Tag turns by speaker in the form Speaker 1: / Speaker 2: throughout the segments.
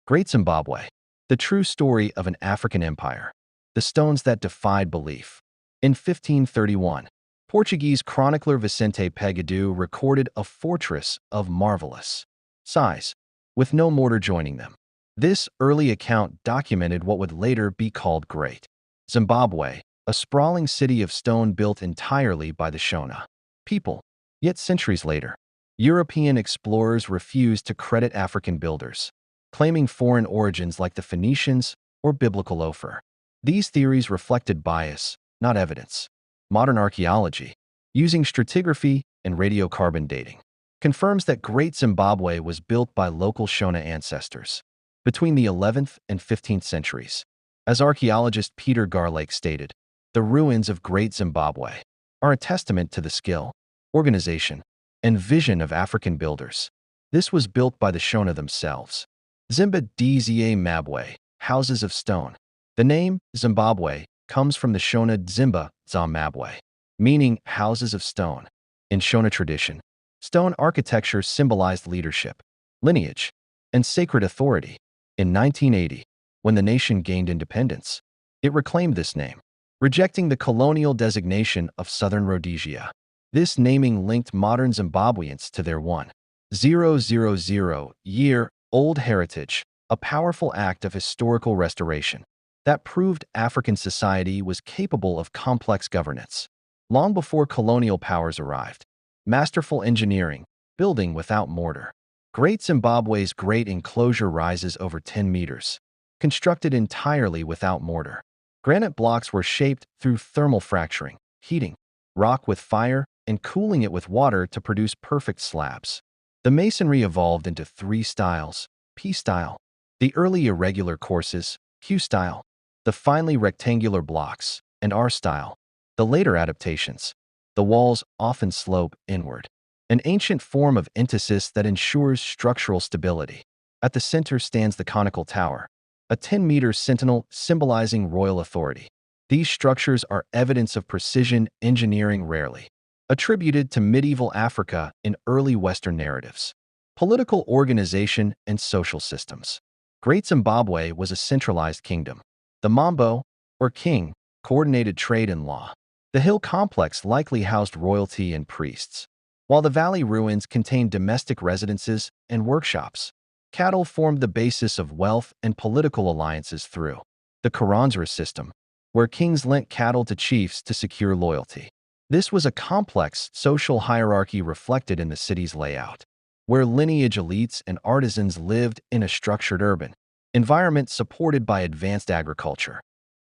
Speaker 1: Great Zimbabwe, the true story of an African empire. The stones that defied belief. In 1531, Portuguese chronicler Vicente Peguedu recorded a fortress of marvelous size, with no mortar joining them. This early account documented what would later be called Great Zimbabwe, a sprawling city of stone built entirely by the Shona people. Yet centuries later, European explorers refused to credit African builders, claiming foreign origins like the Phoenicians or biblical Ophir. These theories reflected bias, not evidence. Modern archaeology, using stratigraphy and radiocarbon dating, confirms that Great Zimbabwe was built by local Shona ancestors between the 11th and 15th centuries. As archaeologist Peter Garlake stated, the ruins of Great Zimbabwe are a testament to the skill, organization, and vision of African builders. This was built by the Shona themselves. Zimba Dzamabwe, houses of stone. The name Zimbabwe comes from the Shona Zimba Dzamabwe, meaning houses of stone. In Shona tradition, stone architecture symbolized leadership, lineage, and sacred authority. In 1980, when the nation gained independence, it reclaimed this name, rejecting the colonial designation of Southern Rhodesia. This naming linked modern Zimbabweans to their 1,000-year-old heritage, a powerful act of historical restoration that proved African society was capable of complex governance. Long before colonial powers arrived, masterful engineering, building without mortar. Great Zimbabwe's Great Enclosure rises over 10 meters, constructed entirely without mortar. Granite blocks were shaped through thermal fracturing, heating rock with fire, and cooling it with water to produce perfect slabs. The masonry evolved into three styles: P-style, the early irregular courses; Q-style, the finely rectangular blocks; and R-style, the later adaptations. The walls often slope inward, an ancient form of entasis that ensures structural stability. At the center stands the conical tower, a 10-meter sentinel symbolizing royal authority. These structures are evidence of precision engineering rarely attributed to medieval Africa in early Western narratives. Political organization and social systems. Great Zimbabwe was a centralized kingdom. The Mambo, or king, coordinated trade and law. The hill complex likely housed royalty and priests, while the valley ruins contained domestic residences and workshops. Cattle formed the basis of wealth and political alliances through the Karanzara system, where kings lent cattle to chiefs to secure loyalty. This was a complex social hierarchy reflected in the city's layout, where lineage elites and artisans lived in a structured urban environment supported by advanced agriculture,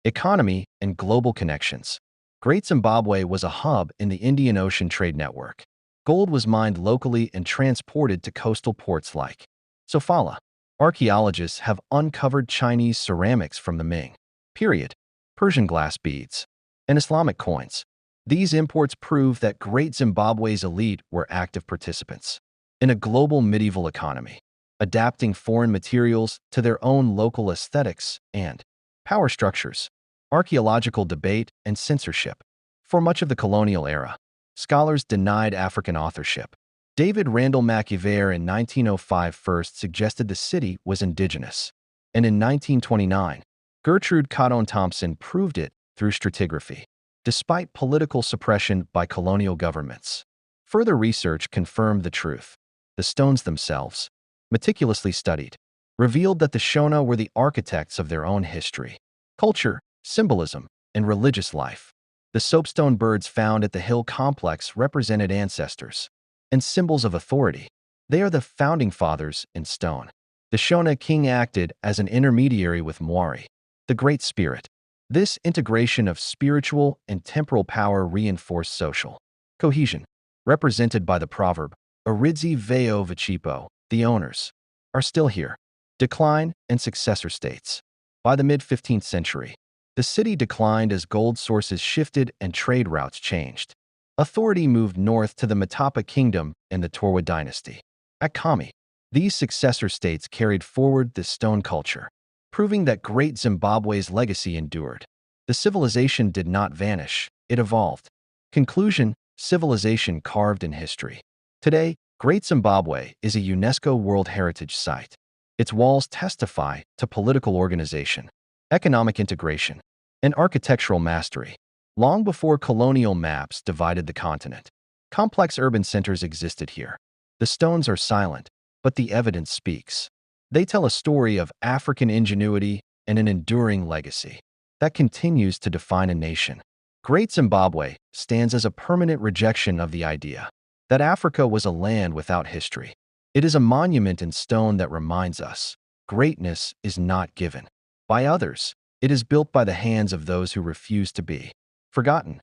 Speaker 1: economy, and global connections. Great Zimbabwe was a hub in the Indian Ocean trade network. Gold was mined locally and transported to coastal ports like Sofala. Archaeologists have uncovered Chinese ceramics from the Ming period, Persian glass beads, and Islamic coins. These imports prove that Great Zimbabwe's elite were active participants in a global medieval economy, adapting foreign materials to their own local aesthetics and power structures. Archaeological debate and censorship. For much of the colonial era, scholars denied African authorship. David Randall Maciver in 1905 first suggested the city was indigenous, and in 1929, Gertrude Cotton Thompson proved it through stratigraphy, despite political suppression by colonial governments. Further research confirmed the truth. The stones themselves, meticulously studied, revealed that the Shona were the architects of their own history, culture, symbolism, and religious life. The soapstone birds found at the hill complex represented ancestors and symbols of authority. They are the founding fathers in stone. The Shona king acted as an intermediary with Mwari, the Great Spirit. This integration of spiritual and temporal power reinforced social cohesion, represented by the proverb, Aridzi Veo Vachipo, the owners are still here. Decline and successor states. By the mid-15th century, the city declined as gold sources shifted and trade routes changed. Authority moved north to the Matapa Kingdom and the Torwa Dynasty. At Kami, these successor states carried forward the stone culture, proving that Great Zimbabwe's legacy endured. The civilization did not vanish, it evolved. Conclusion: civilization carved in history. Today, Great Zimbabwe is a UNESCO World Heritage Site. Its walls testify to political organization, economic integration, and architectural mastery. Long before colonial maps divided the continent, complex urban centers existed here. The stones are silent, but the evidence speaks. They tell a story of African ingenuity and an enduring legacy that continues to define a nation. Great Zimbabwe stands as a permanent rejection of the idea that Africa was a land without history. It is a monument in stone that reminds us greatness is not given by others. It is built by the hands of those who refuse to be forgotten.